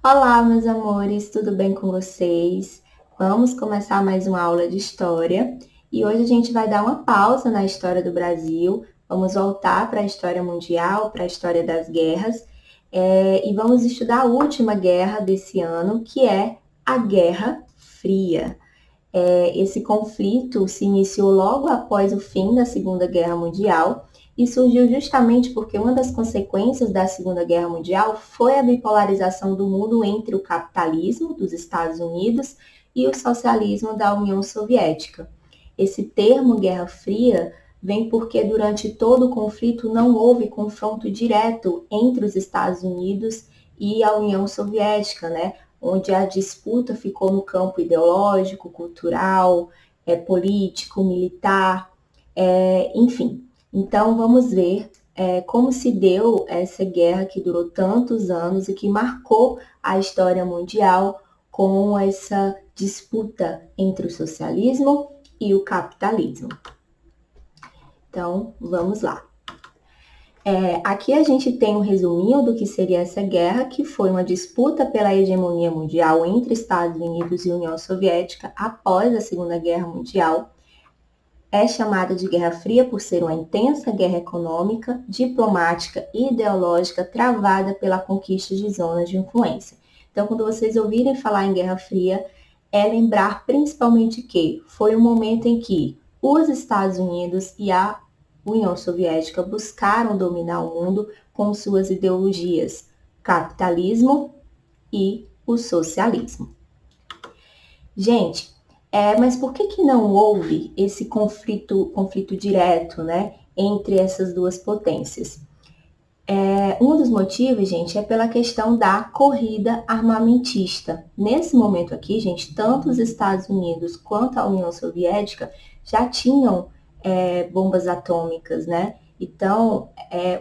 Olá, meus amores, tudo bem com vocês? Vamos começar mais uma aula de história e hoje a gente vai dar uma pausa na história do Brasil, vamos voltar para a história mundial, para a história das guerras e vamos estudar a última guerra desse ano, que é a Guerra Fria. Esse conflito se iniciou logo após o fim da Segunda Guerra Mundial e surgiu justamente porque uma das consequências da Segunda Guerra Mundial foi a bipolarização do mundo entre o capitalismo dos Estados Unidos e o socialismo da União Soviética. Esse termo Guerra Fria vem porque durante todo o conflito não houve confronto direto entre os Estados Unidos e a União Soviética, né? Onde a disputa ficou no campo ideológico, cultural, político, militar, enfim. Então, vamos ver como se deu essa guerra que durou tantos anos e que marcou a história mundial com essa disputa entre o socialismo e o capitalismo. Então, vamos lá. Aqui a gente tem um resuminho do que seria essa guerra, que foi uma disputa pela hegemonia mundial entre Estados Unidos e União Soviética após a Segunda Guerra Mundial. É chamada de Guerra Fria por ser uma intensa guerra econômica, diplomática e ideológica travada pela conquista de zonas de influência. Então, quando vocês ouvirem falar em Guerra Fria, é lembrar principalmente que foi um momento em que os Estados Unidos e a União Soviética buscaram dominar o mundo com suas ideologias, capitalismo e o socialismo. Gente, mas por que não houve esse conflito direto, né, entre essas duas potências? Um dos motivos, gente, é pela questão da corrida armamentista. Nesse momento aqui, gente, tanto os Estados Unidos quanto a União Soviética já tinham bombas atômicas, né? Então,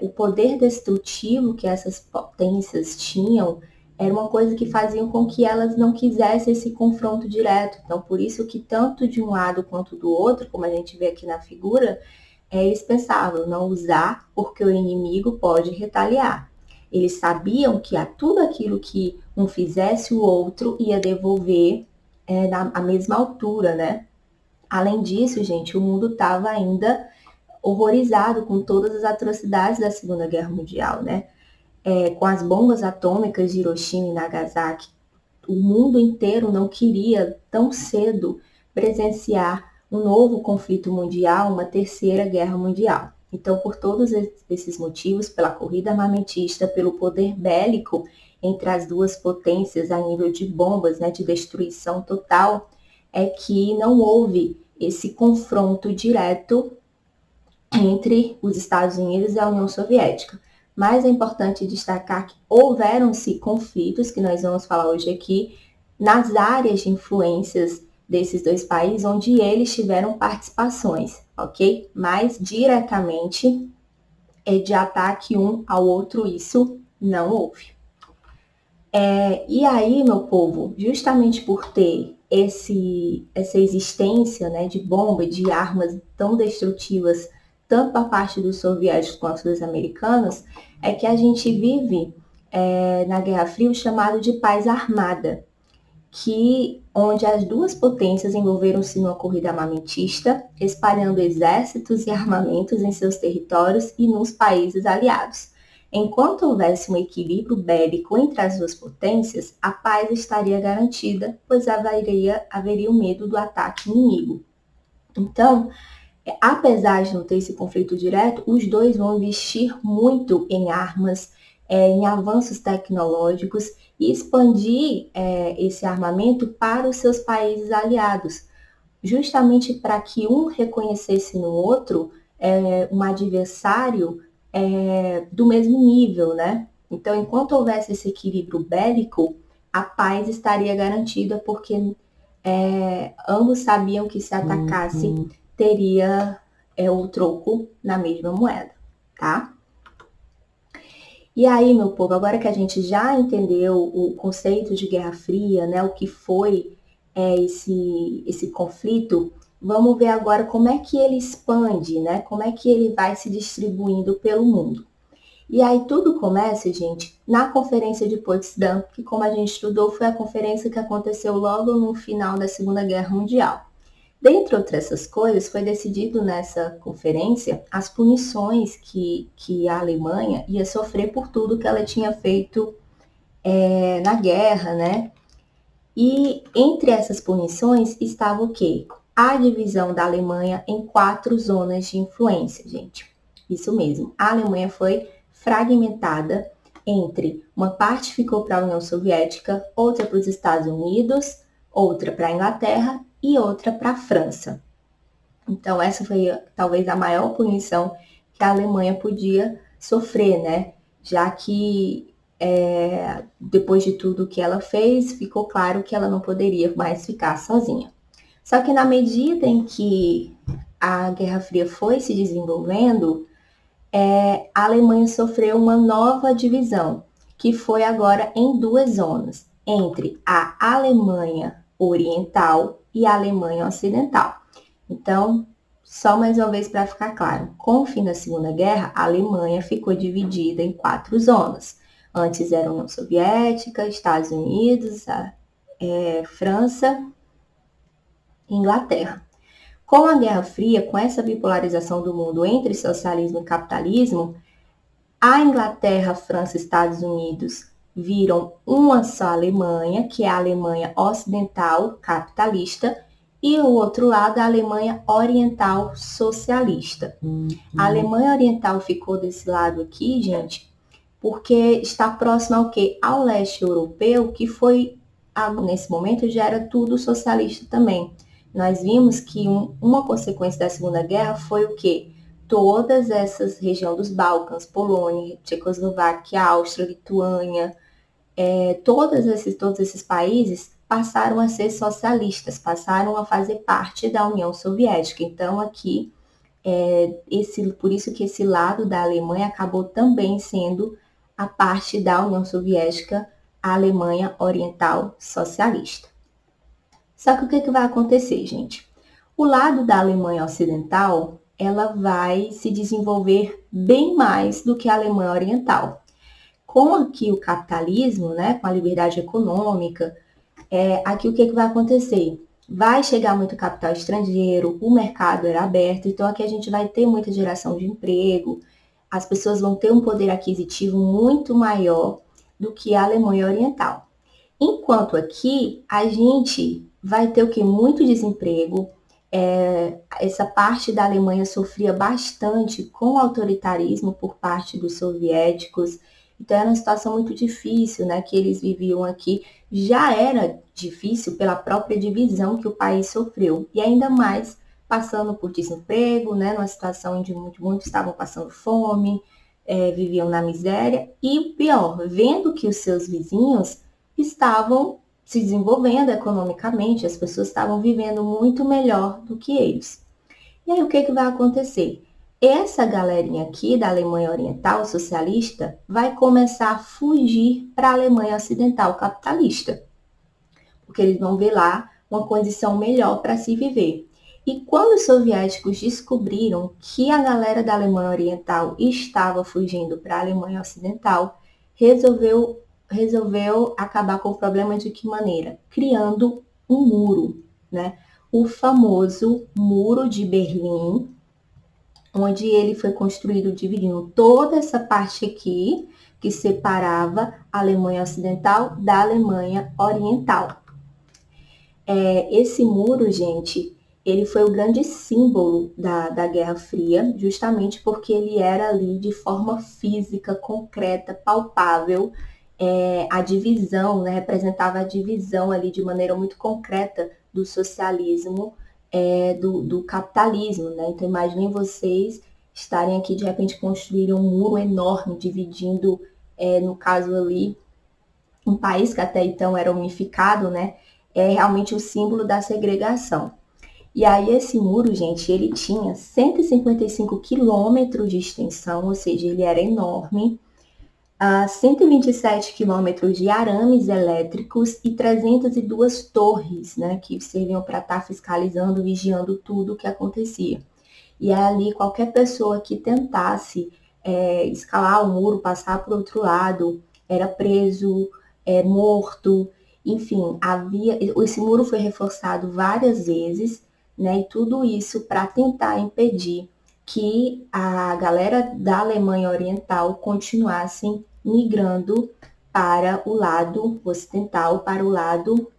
o poder destrutivo que essas potências tinham era uma coisa que fazia com que elas não quisessem esse confronto direto. Então, por isso que tanto de um lado quanto do outro, como a gente vê aqui na figura, eles pensavam não usar porque o inimigo pode retaliar. Eles sabiam que a tudo aquilo que um fizesse, o outro ia devolver na mesma altura, né? Além disso, gente, o mundo estava ainda horrorizado com todas as atrocidades da Segunda Guerra Mundial, né? Com as bombas atômicas de Hiroshima e Nagasaki, o mundo inteiro não queria tão cedo presenciar um novo conflito mundial, uma terceira guerra mundial. Então, por todos esses motivos, pela corrida armamentista, pelo poder bélico entre as duas potências a nível de bombas, né, de destruição total, é que não houve esse confronto direto entre os Estados Unidos e a União Soviética. Mas é importante destacar que houveram-se conflitos, que nós vamos falar hoje aqui, nas áreas de influências desses dois países, onde eles tiveram participações, ok? Mas diretamente de ataque um ao outro, isso não houve. E aí, meu povo, justamente por ter essa existência, né, de bomba, de armas tão destrutivas, tanto da parte dos soviéticos quanto dos americanos, é que a gente vive na Guerra Fria o chamado de paz armada, onde as duas potências envolveram-se numa corrida armamentista, espalhando exércitos e armamentos em seus territórios e nos países aliados. Enquanto houvesse um equilíbrio bélico entre as duas potências, a paz estaria garantida, pois haveria o medo do ataque inimigo. Então, apesar de não ter esse conflito direto, os dois vão investir muito em armas, em avanços tecnológicos e expandir esse armamento para os seus países aliados, justamente para que um reconhecesse no outro um adversário do mesmo nível, né? Então, enquanto houvesse esse equilíbrio bélico, a paz estaria garantida, porque ambos sabiam que se atacasse, teria o troco na mesma moeda, tá? E aí, meu povo, agora que a gente já entendeu o conceito de Guerra Fria, né, o que foi esse conflito, vamos ver agora como é que ele expande, né, como é que ele vai se distribuindo pelo mundo. E aí tudo começa, gente, na Conferência de Potsdam, que como a gente estudou, foi a conferência que aconteceu logo no final da Segunda Guerra Mundial. Dentre outras essas coisas, foi decidido nessa conferência as punições que a Alemanha ia sofrer por tudo que ela tinha feito na guerra, né? E entre essas punições estava o quê? A divisão da Alemanha em 4 zonas de influência, gente. Isso mesmo, a Alemanha foi fragmentada entre uma parte ficou para a União Soviética, outra para os Estados Unidos, outra para a Inglaterra e outra para a França. Então, essa foi talvez a maior punição que a Alemanha podia sofrer, né? Já que depois de tudo que ela fez, ficou claro que ela não poderia mais ficar sozinha. Só que na medida em que a Guerra Fria foi se desenvolvendo, a Alemanha sofreu uma nova divisão, que foi agora em 2 zonas, entre a Alemanha Oriental e a Alemanha Ocidental. Então, só mais uma vez para ficar claro, com o fim da Segunda Guerra, a Alemanha ficou dividida em 4 zonas. Antes era a União Soviética, Estados Unidos, França e Inglaterra. Com a Guerra Fria, com essa bipolarização do mundo entre socialismo e capitalismo, a Inglaterra, França e Estados Unidos viram uma só Alemanha, que é a Alemanha Ocidental capitalista, e o outro lado, a Alemanha Oriental socialista. A Alemanha Oriental ficou desse lado aqui, gente, porque está próximo ao quê? Ao leste europeu, que foi, nesse momento, já era tudo socialista também. Nós vimos que uma consequência da Segunda Guerra foi o quê? Todas essas regiões dos Balcãs, Polônia, Tchecoslováquia, Áustria, Lituânia, todos esses países passaram a ser socialistas, passaram a fazer parte da União Soviética. Então, aqui, por isso que esse lado da Alemanha acabou também sendo a parte da União Soviética, a Alemanha Oriental Socialista. Só que o que vai acontecer, gente? O lado da Alemanha Ocidental, ela vai se desenvolver bem mais do que a Alemanha Oriental. Com aqui o capitalismo, né, com a liberdade econômica, aqui o que vai acontecer? Vai chegar muito capital estrangeiro, o mercado era aberto, então aqui a gente vai ter muita geração de emprego, as pessoas vão ter um poder aquisitivo muito maior do que a Alemanha Oriental. Enquanto aqui a gente vai ter o que? Muito desemprego. Essa parte da Alemanha sofria bastante com o autoritarismo por parte dos soviéticos. Então era uma situação muito difícil, né, que eles viviam aqui. Já era difícil pela própria divisão que o país sofreu. E ainda mais passando por desemprego, né, numa situação onde muitos estavam passando fome, viviam na miséria. E o pior, vendo que os seus vizinhos estavam se desenvolvendo economicamente, as pessoas estavam vivendo muito melhor do que eles. E aí o que vai acontecer? Essa galerinha aqui da Alemanha Oriental socialista vai começar a fugir para a Alemanha Ocidental capitalista, porque eles vão ver lá uma condição melhor para se viver. E quando os soviéticos descobriram que a galera da Alemanha Oriental estava fugindo para a Alemanha Ocidental, resolveu acabar com o problema de que maneira? Criando um muro, né? O famoso Muro de Berlim, onde ele foi construído dividindo toda essa parte aqui, que separava a Alemanha Ocidental da Alemanha Oriental. Esse muro, gente, ele foi o grande símbolo da Guerra Fria, justamente porque ele era ali de forma física, concreta, palpável, a divisão, né, representava a divisão ali de maneira muito concreta do socialismo, do capitalismo, né? Então imaginem vocês estarem aqui de repente construírem um muro enorme dividindo, no caso ali, um país que até então era unificado, né? É realmente o símbolo da segregação. E aí esse muro, gente, ele tinha 155 quilômetros de extensão, ou seja, ele era enorme, 127 quilômetros de arames elétricos e 302 torres, né, que serviam para estar fiscalizando, vigiando tudo o que acontecia. E ali qualquer pessoa que tentasse escalar o muro, passar para o outro lado, era preso, morto, enfim, esse muro foi reforçado várias vezes, né? E tudo isso para tentar impedir que a galera da Alemanha Oriental continuassem migrando para o lado ocidental, para o lado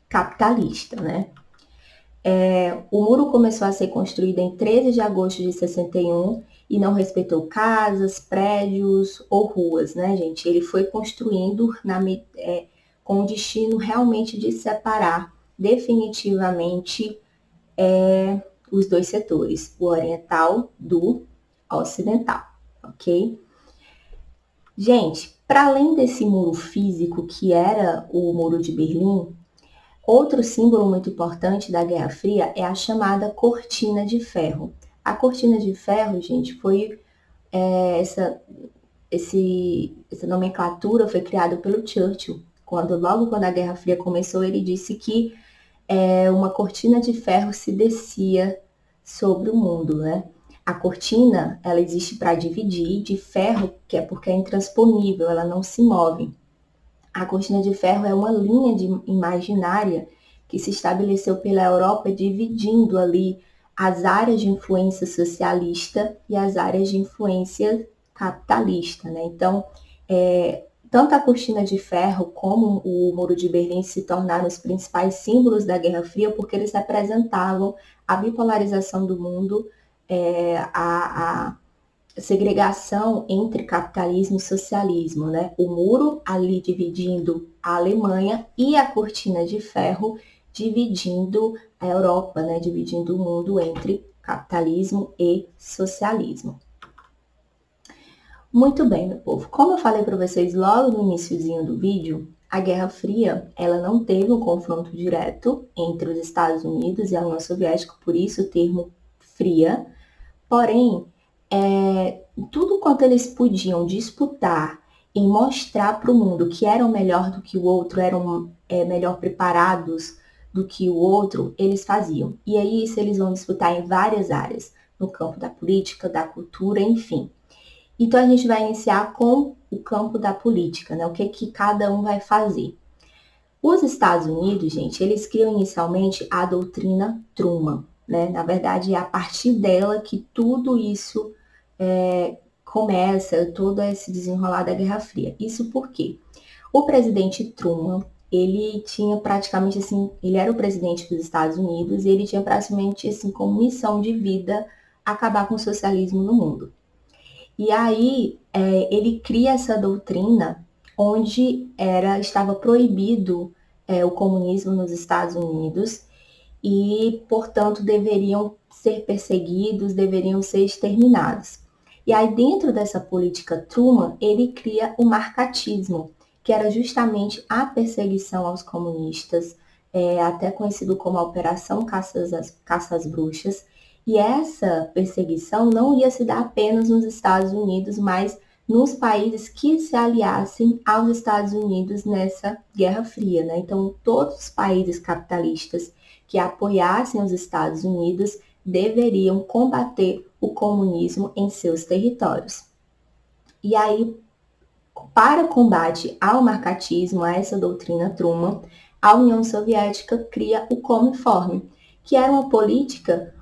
capitalista, né? O muro começou a ser construído em 13 de agosto de 61 e não respeitou casas, prédios ou ruas, né, gente? Ele foi construindo com o destino realmente de separar definitivamente os dois setores, o oriental do ocidental, ok? Gente, para além desse muro físico que era o Muro de Berlim, outro símbolo muito importante da Guerra Fria é a chamada Cortina de Ferro. A Cortina de Ferro, gente, foi essa nomenclatura foi criada pelo Churchill. Logo quando a Guerra Fria começou, ele disse que uma cortina de ferro se descia sobre o mundo, né? A cortina, ela existe para dividir, de ferro, que é porque é intransponível, ela não se move. A cortina de ferro é uma linha imaginária que se estabeleceu pela Europa, dividindo ali as áreas de influência socialista e as áreas de influência capitalista, né? Então, tanto a cortina de ferro como o Muro de Berlim se tornaram os principais símbolos da Guerra Fria porque eles representavam a bipolarização do mundo, a segregação entre capitalismo e socialismo, né? O muro ali dividindo a Alemanha e a cortina de ferro dividindo a Europa, né? Dividindo o mundo entre capitalismo e socialismo. Muito bem, meu povo. Como eu falei para vocês logo no iniciozinho do vídeo, a Guerra Fria, ela não teve um confronto direto entre os Estados Unidos e a União Soviética, por isso o termo fria. Porém, tudo quanto eles podiam disputar em mostrar para o mundo que eram melhor do que o outro, eram melhor preparados do que o outro, eles faziam. E aí isso eles vão disputar em várias áreas, no campo da política, da cultura, enfim. Então a gente vai iniciar com o campo da política, né? O que cada um vai fazer. Os Estados Unidos, gente, eles criam inicialmente a doutrina Truman, né? Na verdade, é a partir dela que tudo isso começa, todo esse desenrolar da Guerra Fria. Isso porque o presidente Truman, ele tinha praticamente assim, ele era o presidente dos Estados Unidos e ele tinha praticamente assim como missão de vida acabar com o socialismo no mundo. E aí ele cria essa doutrina onde estava proibido o comunismo nos Estados Unidos e, portanto, deveriam ser perseguidos, deveriam ser exterminados. E aí, dentro dessa política Truman, ele cria o marcatismo, que era justamente a perseguição aos comunistas, até conhecido como a Operação Caça às Bruxas. E essa perseguição não ia se dar apenas nos Estados Unidos, mas nos países que se aliassem aos Estados Unidos nessa Guerra Fria, né? Então, todos os países capitalistas que apoiassem os Estados Unidos deveriam combater o comunismo em seus territórios. E aí, para combate ao marcatismo, a essa doutrina Truman, a União Soviética cria o Cominform, que era uma política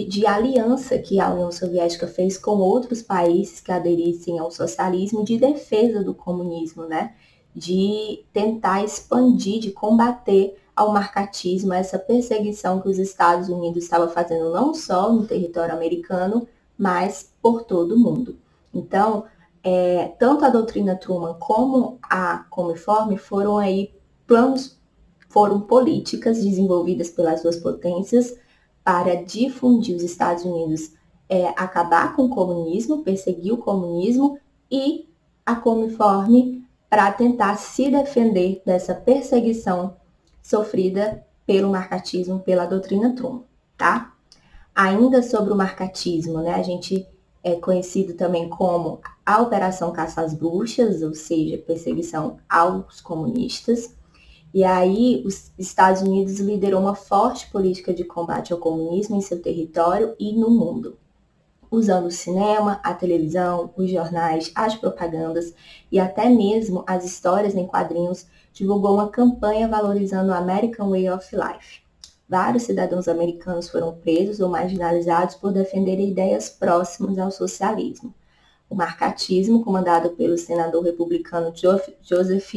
de aliança que a União Soviética fez com outros países que aderissem ao socialismo de defesa do comunismo, né? De tentar expandir, de combater ao marcatismo, essa perseguição que os Estados Unidos estavam fazendo não só no território americano, mas por todo o mundo. Então, tanto a doutrina Truman como a Cominform foram políticas desenvolvidas pelas duas potências para difundir os Estados Unidos, acabar com o comunismo, perseguir o comunismo, e a Cominform para tentar se defender dessa perseguição sofrida pelo marcatismo, pela doutrina Truman, tá? Ainda sobre o marcatismo, né, a gente é conhecido também como a Operação Caça às Bruxas, ou seja, perseguição aos comunistas. E aí, os Estados Unidos liderou uma forte política de combate ao comunismo em seu território e no mundo. usando o cinema, a televisão, os jornais, as propagandas e até mesmo as histórias em quadrinhos, divulgou uma campanha valorizando o American Way of Life. Vários cidadãos americanos foram presos ou marginalizados por defenderem ideias próximas ao socialismo. O marcatismo, comandado pelo senador republicano Joseph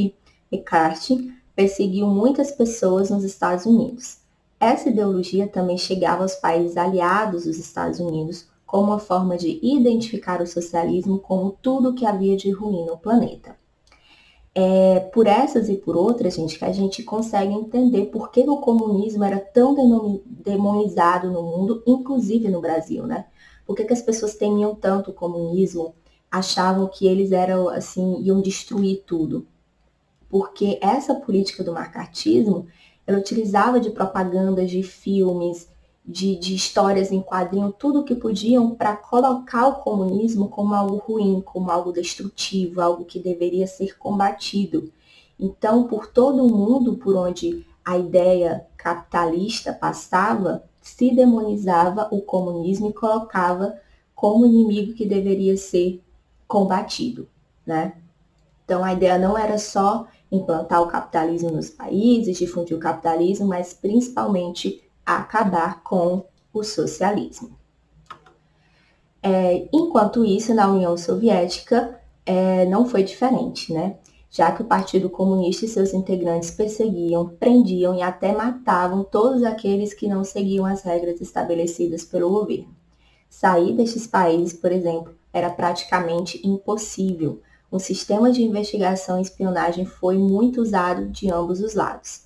McCarthy, perseguiu muitas pessoas nos Estados Unidos. Essa ideologia também chegava aos países aliados dos Estados Unidos como uma forma de identificar o socialismo como tudo o que havia de ruim no planeta. É por essas e por outras, gente, que a gente consegue entender por que o comunismo era tão demonizado no mundo, inclusive no Brasil, né? Por que as pessoas temiam tanto o comunismo, achavam que eles eram, assim, iam destruir tudo? Porque essa política do marcatismo, ela utilizava de propagandas, de filmes, de histórias em quadrinho, tudo que podiam para colocar o comunismo como algo ruim, como algo destrutivo, algo que deveria ser combatido. Então, por todo o mundo por onde a ideia capitalista passava, se demonizava o comunismo e colocava como inimigo que deveria ser combatido, né? Então, a ideia não era só implantar o capitalismo nos países, difundir o capitalismo, mas principalmente acabar com o socialismo. Enquanto isso, na União Soviética, não foi diferente, né? Já que o Partido Comunista e seus integrantes perseguiam, prendiam e até matavam todos aqueles que não seguiam as regras estabelecidas pelo governo. Sair destes países, por exemplo, era praticamente impossível. O sistema de investigação e espionagem foi muito usado de ambos os lados.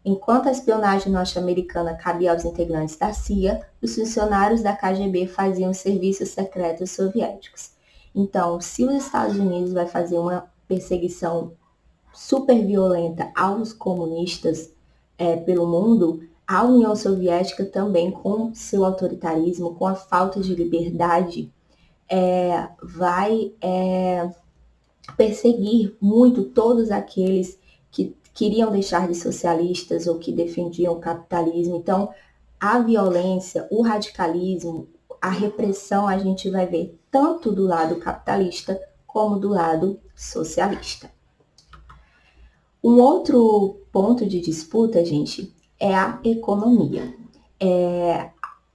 Enquanto a espionagem norte-americana cabia aos integrantes da CIA, os funcionários da KGB faziam os serviços secretos soviéticos. Então, se os Estados Unidos vai fazer uma perseguição super violenta aos comunistas pelo mundo, a União Soviética também, com seu autoritarismo, com a falta de liberdade, vai perseguir muito todos aqueles que queriam deixar de socialistas ou que defendiam o capitalismo. Então, a violência, o radicalismo, a repressão a gente vai ver tanto do lado capitalista como do lado socialista. Um outro ponto de disputa, gente, é a economia.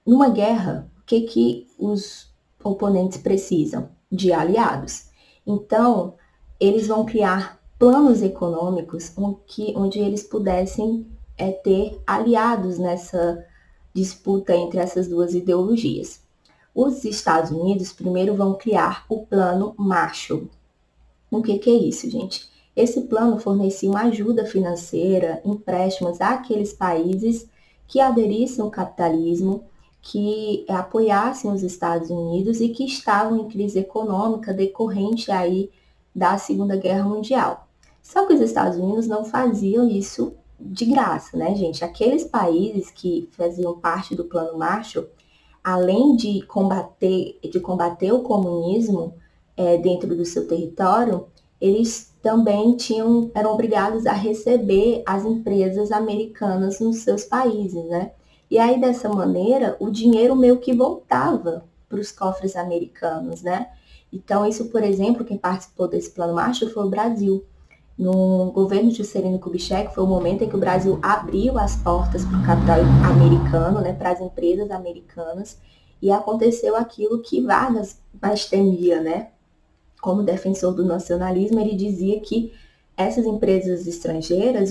Numa guerra, o que os oponentes precisam? De aliados. Então, eles vão criar planos econômicos onde eles pudessem ter aliados nessa disputa entre essas duas ideologias. Os Estados Unidos primeiro vão criar o Plano Marshall. O que é isso, gente? Esse plano fornecia uma ajuda financeira, empréstimos àqueles países que aderissem ao capitalismo, que apoiassem os Estados Unidos e que estavam em crise econômica decorrente aí da Segunda Guerra Mundial. Só que os Estados Unidos não faziam isso de graça, né, gente? Aqueles países que faziam parte do Plano Marshall, além de combater o comunismo dentro do seu território, eles também eram obrigados a receber as empresas americanas nos seus países, né? E aí, dessa maneira, o dinheiro meio que voltava para os cofres americanos, né? Então, isso, por exemplo, quem participou desse Plano Marshall foi o Brasil. No governo de Juscelino Kubitschek, foi o momento em que o Brasil abriu as portas para o capital americano, né, para as empresas americanas, e aconteceu aquilo que Vargas mais temia, né? Como defensor do nacionalismo, ele dizia que essas empresas estrangeiras,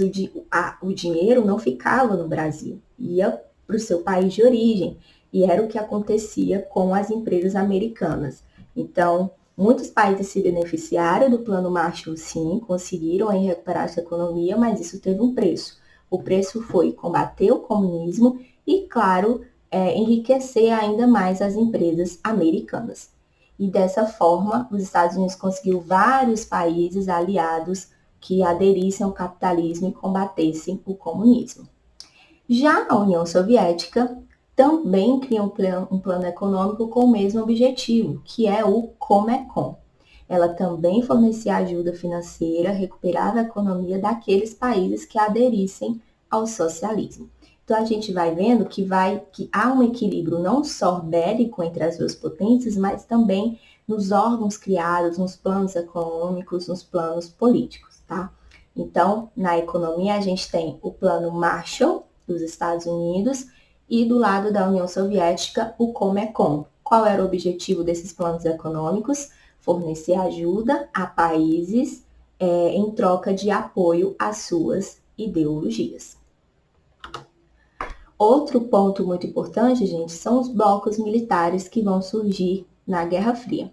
o dinheiro não ficava no Brasil, ia para o seu país de origem, e era o que acontecia com as empresas americanas. Então, muitos países se beneficiaram do Plano Marshall, sim, conseguiram aí recuperar sua economia, mas isso teve um preço. O preço foi combater o comunismo e, claro, enriquecer ainda mais as empresas americanas. E dessa forma, os Estados Unidos conseguiu vários países aliados que aderissem ao capitalismo e combatessem o comunismo. Já a União Soviética também cria um plano econômico com o mesmo objetivo, que é o Comecon. Ela também fornecia ajuda financeira, recuperava a economia daqueles países que aderissem ao socialismo. Então, a gente vai vendo que há um equilíbrio não só bélico entre as duas potências, mas também nos órgãos criados, nos planos econômicos, nos planos políticos, tá? Então, na economia, a gente tem o plano Marshall dos Estados Unidos e do lado da União Soviética, o Comecon. Qual era o objetivo desses planos econômicos? Fornecer ajuda a países em troca de apoio às suas ideologias. Outro ponto muito importante, gente, são os blocos militares que vão surgir na Guerra Fria.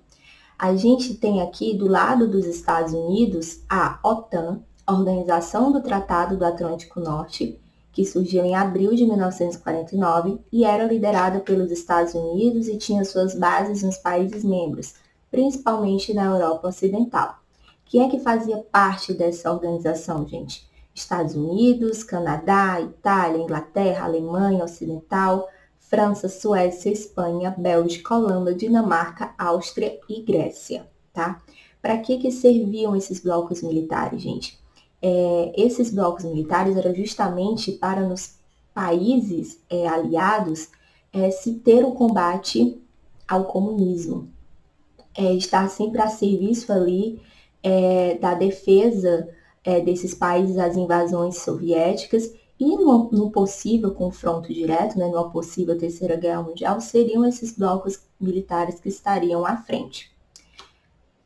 A gente tem aqui, do lado dos Estados Unidos, a OTAN, Organização do Tratado do Atlântico Norte, que surgiu em abril de 1949 e era liderada pelos Estados Unidos e tinha suas bases nos países membros, principalmente na Europa Ocidental. Quem é que fazia parte dessa organização, gente? Estados Unidos, Canadá, Itália, Inglaterra, Alemanha Ocidental, França, Suécia, Espanha, Bélgica, Holanda, Dinamarca, Áustria e Grécia, tá? Para que serviam esses blocos militares, gente? Esses blocos militares eram justamente para nos países aliados se ter o combate ao comunismo, estar sempre a serviço ali da defesa desses países às invasões soviéticas e no possível confronto direto, né, numa possível Terceira Guerra Mundial, seriam esses blocos militares que estariam à frente.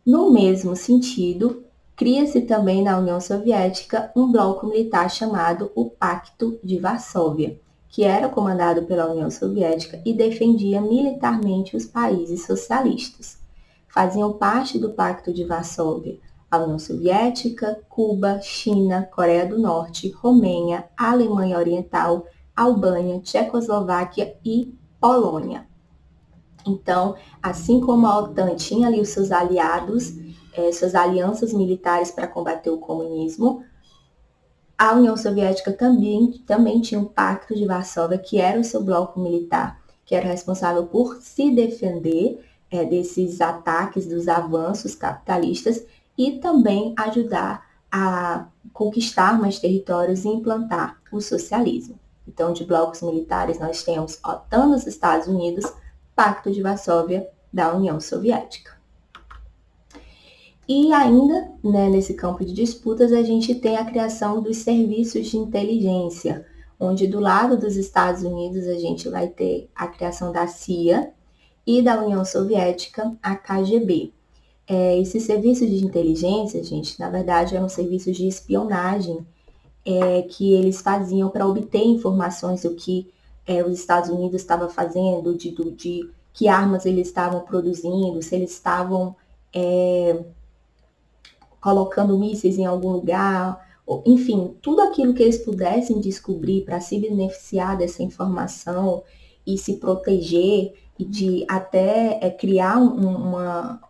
No mesmo sentido, cria-se também na União Soviética um bloco militar chamado o Pacto de Varsóvia, que era comandado pela União Soviética e defendia militarmente os países socialistas. Faziam parte do Pacto de Varsóvia a União Soviética, Cuba, China, Coreia do Norte, Romênia, Alemanha Oriental, Albânia, Tchecoslováquia e Polônia. Então, assim como a OTAN tinha ali os seus aliados, suas alianças militares para combater o comunismo, a União Soviética também tinha um Pacto de Varsóvia, que era o seu bloco militar, que era responsável por se defender desses ataques, dos avanços capitalistas e também ajudar a conquistar mais territórios e implantar o socialismo. Então, de blocos militares, nós temos OTAN dos Estados Unidos, Pacto de Varsóvia da União Soviética. E ainda, né, nesse campo de disputas, a gente tem a criação dos serviços de inteligência, onde do lado dos Estados Unidos a gente vai ter a criação da CIA e da União Soviética, a KGB. Esses serviços de inteligência, gente, na verdade eram serviços de espionagem que eles faziam para obter informações do que os Estados Unidos estavam fazendo, de que armas eles estavam produzindo, se eles estavam colocando mísseis em algum lugar, enfim, tudo aquilo que eles pudessem descobrir para se beneficiar dessa informação e se proteger e de até criar uma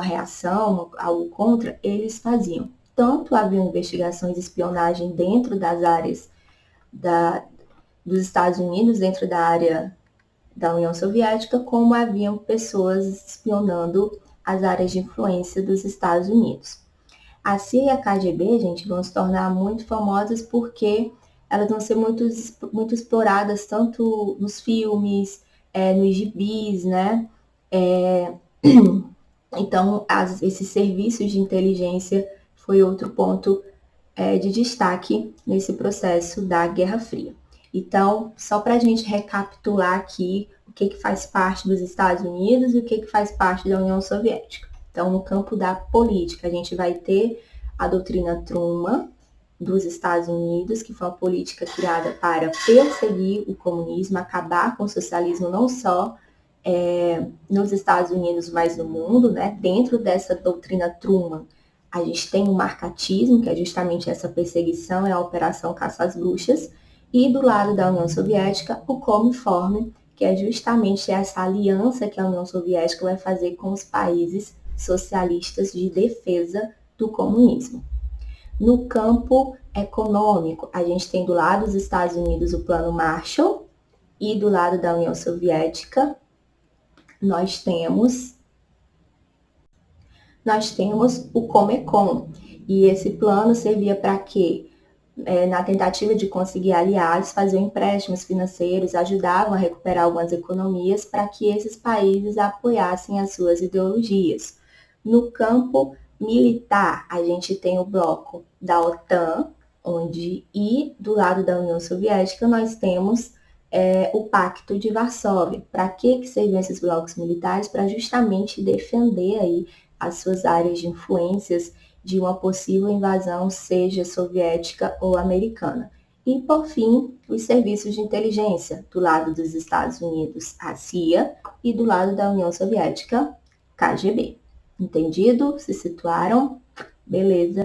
reação, algo contra, eles faziam. Tanto haviam investigações de espionagem dentro das áreas dos Estados Unidos, dentro da área da União Soviética, como haviam pessoas espionando as áreas de influência dos Estados Unidos. A CIA e a KGB, gente, vão se tornar muito famosas porque elas vão ser muito exploradas tanto nos filmes, nos gibis, né? Então, esses serviços de inteligência foi outro ponto de destaque nesse processo da Guerra Fria. Então, só para a gente recapitular aqui o que faz parte dos Estados Unidos e o que faz parte da União Soviética. Então, no campo da política, a gente vai ter a doutrina Truman dos Estados Unidos, que foi uma política criada para perseguir o comunismo, acabar com o socialismo não só nos Estados Unidos, mas no mundo, né? Dentro dessa doutrina Truman, a gente tem o marcatismo, que é justamente essa perseguição, é a Operação Caça às Bruxas, e do lado da União Soviética, o Cominform, que é justamente essa aliança que a União Soviética vai fazer com os países socialistas de defesa do comunismo. No campo econômico, a gente tem do lado dos Estados Unidos o Plano Marshall e do lado da União Soviética nós temos o Comecon. E esse plano servia para quê? na tentativa de conseguir aliados, faziam empréstimos financeiros, ajudavam a recuperar algumas economias para que esses países apoiassem as suas ideologias. No campo militar, a gente tem o bloco da OTAN, e do lado da União Soviética nós temos o Pacto de Varsóvia. Para que serviam esses blocos militares? Para justamente defender aí as suas áreas de influências de uma possível invasão, seja soviética ou americana. E, por fim, os serviços de inteligência, do lado dos Estados Unidos, a CIA, e do lado da União Soviética, KGB. Entendido? Se situaram? Beleza.